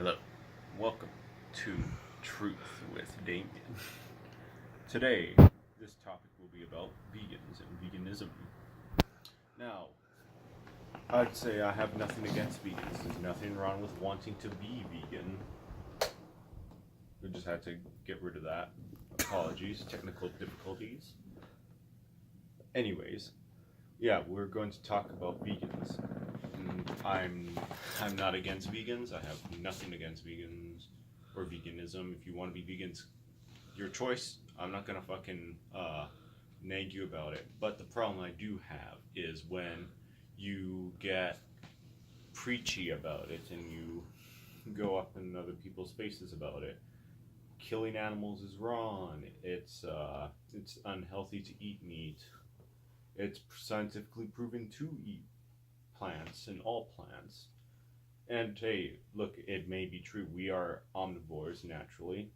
Hello, welcome to Truth with Damien. Today, this topic will be about vegans and veganism. Now, I'd say I have nothing against vegans. There's nothing wrong with wanting to be vegan. We just had to get rid of that. Apologies, technical difficulties. Anyways, yeah, we're going to talk about vegans. I'm not against vegans. I have nothing against vegans or veganism. If you want to be vegans, your choice. I'm not gonna fucking nag you about it. But the problem I do have is when you get preachy about it and you go up in other people's faces about it. Killing animals is wrong. It's unhealthy to eat meat. It's scientifically proven to eat plants and all plants. And hey, look, it may be true. We are omnivores naturally.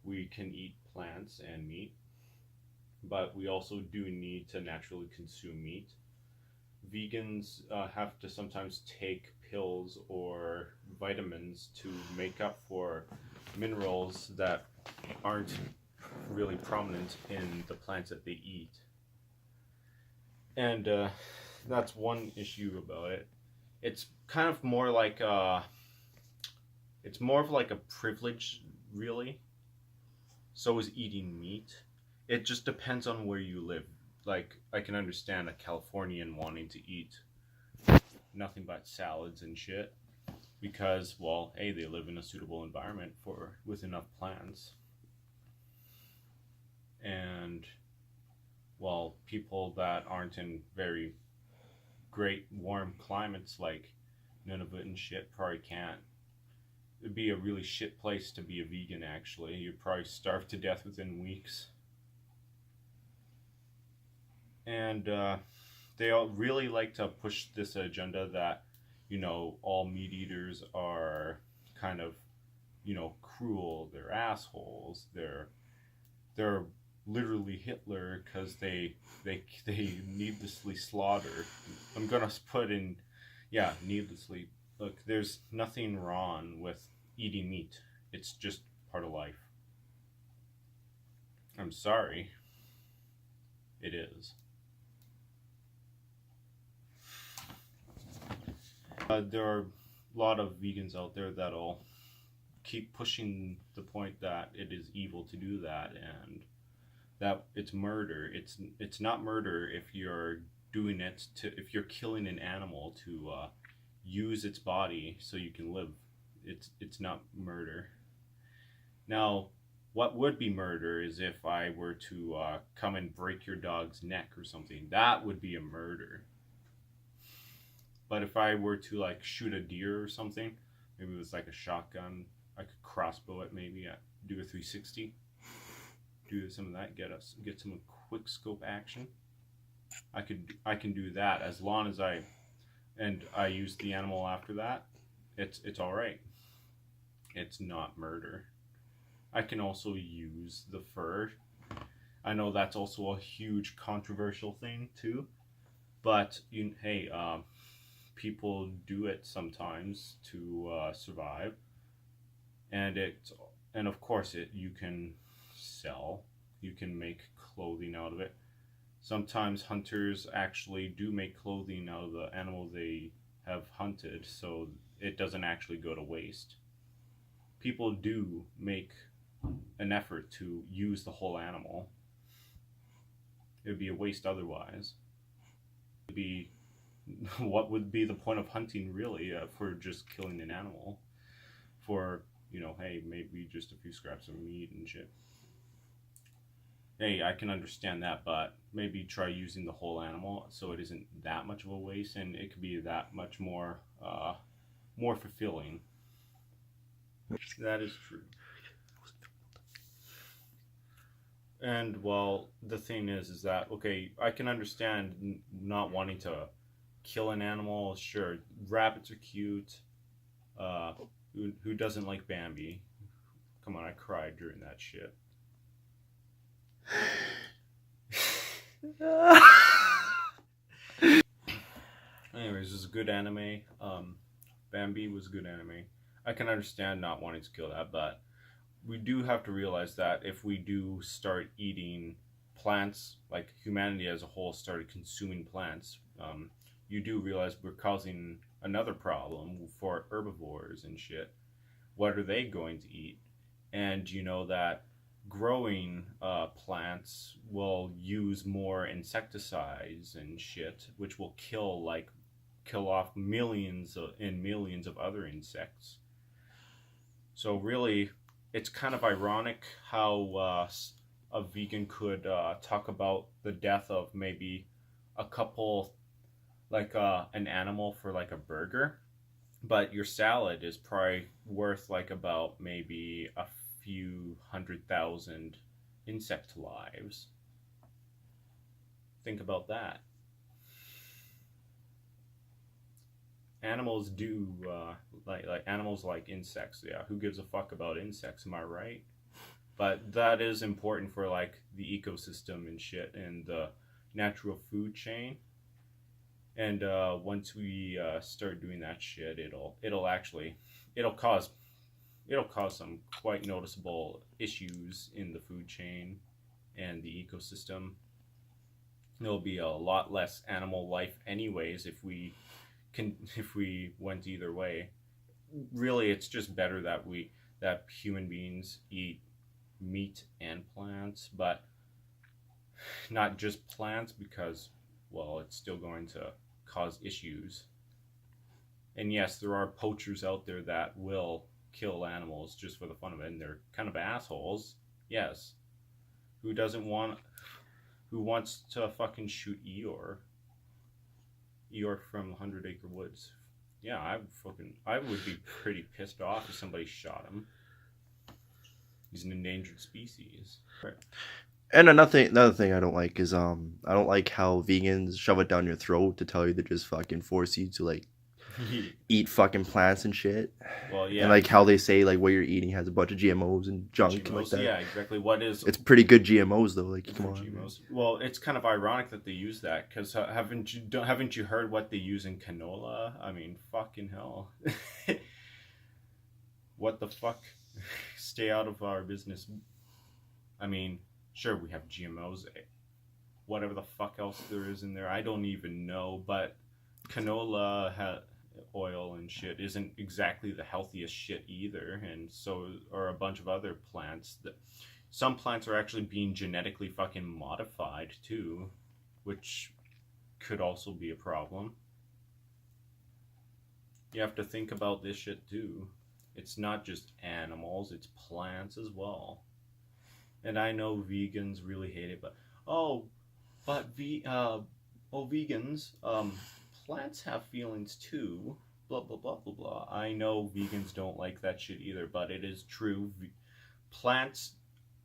We can eat plants and meat, but we also do need to naturally consume meat. Vegans have to sometimes take pills or vitamins to make up for minerals that aren't really prominent in the plants that they eat. And that's one issue about it. It's kind of more like it's more of like a privilege, really. So is eating meat. It just depends on where you live. Like, I can understand a Californian wanting to eat nothing but salads and shit because, well, hey, they live in a suitable environment with enough plants. And, well, people that aren't in very great warm climates like Nunavut and shit probably can't. It'd be a really shit place to be a vegan, actually. You'd probably starve to death within weeks. And they all really like to push this agenda that, all meat eaters are kind of, cruel. They're assholes. They're literally Hitler because they needlessly slaughter. I'm gonna put in, needlessly. Look, there's nothing wrong with eating meat. It's just part of life. I'm sorry. It is. There are a lot of vegans out there that'll keep pushing the point that it is evil to do that and that it's murder. It's not murder if you're doing it if you're killing an animal to use its body so you can live. It's not murder. Now, what would be murder is if I were to come and break your dog's neck or something. That would be a murder. But if I were to like shoot a deer or something, maybe it was like a shotgun, I could crossbow it, maybe do a 360, do some of that, get some quick scope action. I can do that as long as I use the animal after that. It's all right. It's not murder. I can also use the fur. I know that's also a huge controversial thing too, but hey, people do it sometimes to survive, and of course you can sell, you can make clothing out of it. Sometimes hunters actually do make clothing out of the animal they have hunted, so it doesn't actually go to waste. People do make an effort to use the whole animal. It would be a waste otherwise. What would be the point of hunting, really, for just killing an animal? For, hey, maybe just a few scraps of meat and shit. Hey, I can understand that, but maybe try using the whole animal so it isn't that much of a waste and it could be that much more fulfilling. That is true. And, well, the thing is that, okay, I can understand not wanting to kill an animal. Sure, rabbits are cute. Who doesn't like Bambi? Come on, I cried during that shit. Anyways, it was a good anime. Bambi was a good anime. I can understand not wanting to kill that, but we do have to realize that if we do start eating plants, like humanity as a whole started consuming plants, you do realize we're causing another problem for herbivores and shit. What are they going to eat? And you know that growing plants will use more insecticides and shit, which will kill off millions and millions of other insects. So really, it's kind of ironic how a vegan could talk about the death of maybe a couple, like an animal for like a burger, but your salad is probably worth like about maybe a few 100,000 insect lives. Think about that. Animals do like animals like insects. Yeah, who gives a fuck about insects? Am I right? But that is important for like the ecosystem and shit and the natural food chain. And once we start doing that shit, it'll cause some quite noticeable issues in the food chain and the ecosystem. There'll be a lot less animal life anyways if we went either way. Really, it's just better that human beings eat meat and plants, but not just plants because, well, it's still going to cause issues. And yes, there are poachers out there that will kill animals just for the fun of it, and they're kind of assholes. Yes. Who doesn't want who wants to fucking shoot Eeyore from 100 Acre Woods? Yeah, I would be pretty pissed off if somebody shot him. He's an endangered species. Right. And another thing I don't like is I don't like how vegans shove it down your throat to tell you to just fucking force you to like eat fucking plants and shit. Well, yeah. And like how they say like what you're eating has a bunch of GMOs and junk GMOs, like that. Yeah, exactly. It's pretty good GMOs though. Like come on. GMOs. Well, it's kind of ironic that they use that because haven't you heard what they use in canola? I mean, fucking hell. What the fuck? Stay out of our business. I mean, sure, we have GMOs. Whatever the fuck else there is in there, I don't even know. But canola oil and shit isn't exactly the healthiest shit either, and so are a bunch of other plants. Some plants are actually being genetically fucking modified too, which could also be a problem. You have to think about this shit too. It's not just animals, it's plants as well. And I know vegans really hate it, but vegans, plants have feelings too. Blah blah blah blah blah. I know vegans don't like that shit either, but it is true. Plants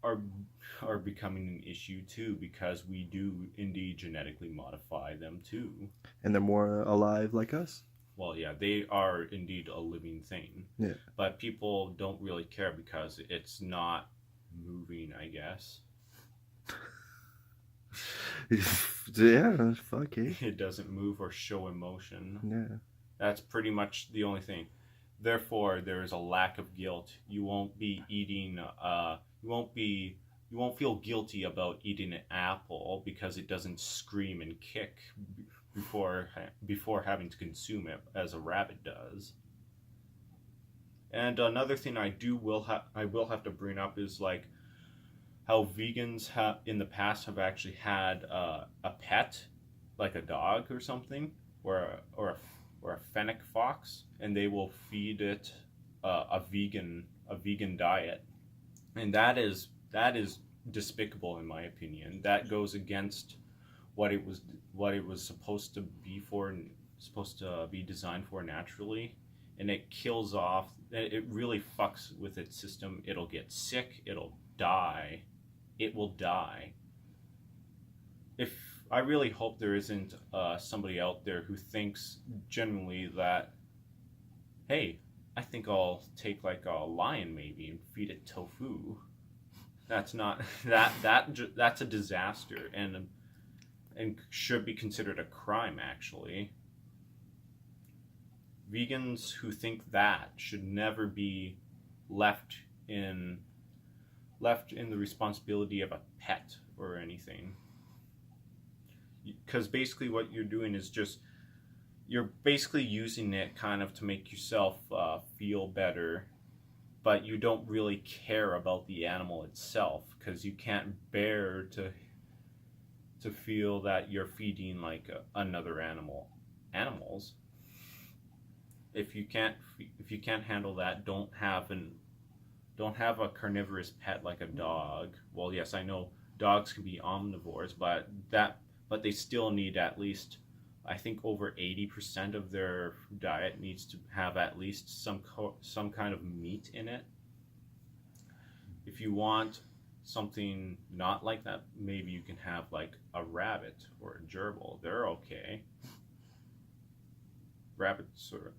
are becoming an issue too because we do indeed genetically modify them too. And they're more alive like us. Well, yeah, they are indeed a living thing. Yeah. But people don't really care because it's not moving, I guess. Yeah, fuck it. It doesn't move or show emotion. Yeah. That's pretty much the only thing. Therefore, there is a lack of guilt. You won't be eating. You won't feel guilty about eating an apple because it doesn't scream and kick before having to consume it as a rabbit does. And another thing I will have to bring up is like how vegans in the past have actually had a pet, like a dog or something, or a fennec fox, and they will feed it a vegan diet, and that is despicable in my opinion. That goes against what it was supposed to be designed for naturally, and it kills off. It really fucks with its system. It'll get sick. It'll die. It will die. I really hope there isn't somebody out there who thinks genuinely that, hey, I think I'll take like a lion maybe and feed it tofu. That's not that's a disaster and should be considered a crime actually. vegans who think that should never be left in the responsibility of a pet or anything. Because basically what you're doing is just, you're basically using it kind of to make yourself feel better, but you don't really care about the animal itself, because you can't bear to feel that you're feeding like another animals. If you can't handle that, don't have a carnivorous pet like a dog. Well, yes, I know dogs can be omnivores, but they still need at least, I think, over 80% of their diet needs to have at least some kind of meat in it. If you want something not like that, maybe you can have like a rabbit or a gerbil. They're okay. Rabbits or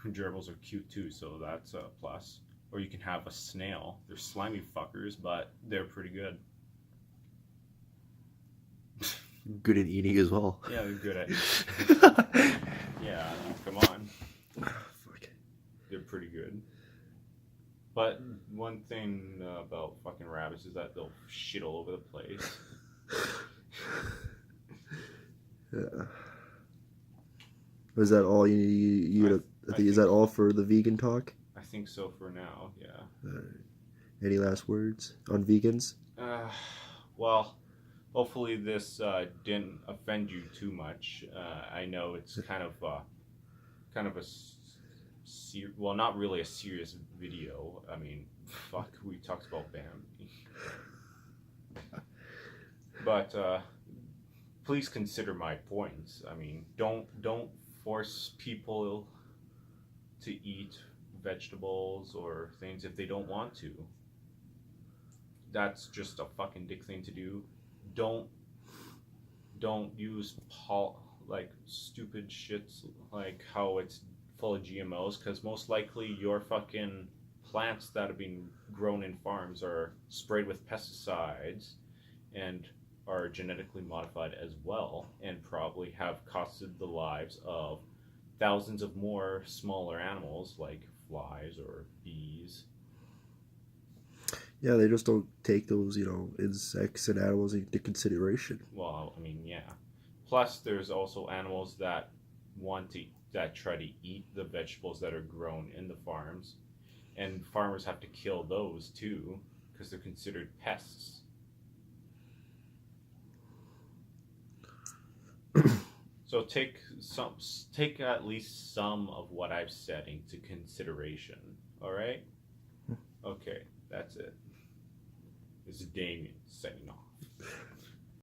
gerbils are cute too, so that's a plus. Or you can have a snail. They're slimy fuckers, but they're pretty good. Good at eating as well. Yeah, they're good at yeah, come on. Fuck. They're pretty good. But one thing about fucking rabbits is that they'll shit all over the place. Yeah. Is that all you is that all for the vegan talk? I think so for now, yeah. Any last words on vegans? Well, hopefully this didn't offend you too much. I know it's kind of a well, not really a serious video. I mean, fuck, we talked about Bambi. But please consider my points. I mean, don't force people to eat vegetables or things if they don't want to. That's just a fucking dick thing to do. Don't use like stupid shits like how it's full of GMOs, because most likely your fucking plants that have been grown in farms are sprayed with pesticides and are genetically modified as well, and probably have costed the lives of thousands of more smaller animals like flies or bees. Yeah, they just don't take those, insects and animals into consideration. Well, I mean, yeah. Plus, there's also animals that try to eat the vegetables that are grown in the farms, and farmers have to kill those too because they're considered pests. So take at least some of what I've said into consideration. All right? Okay, that's it. This is Damien signing off.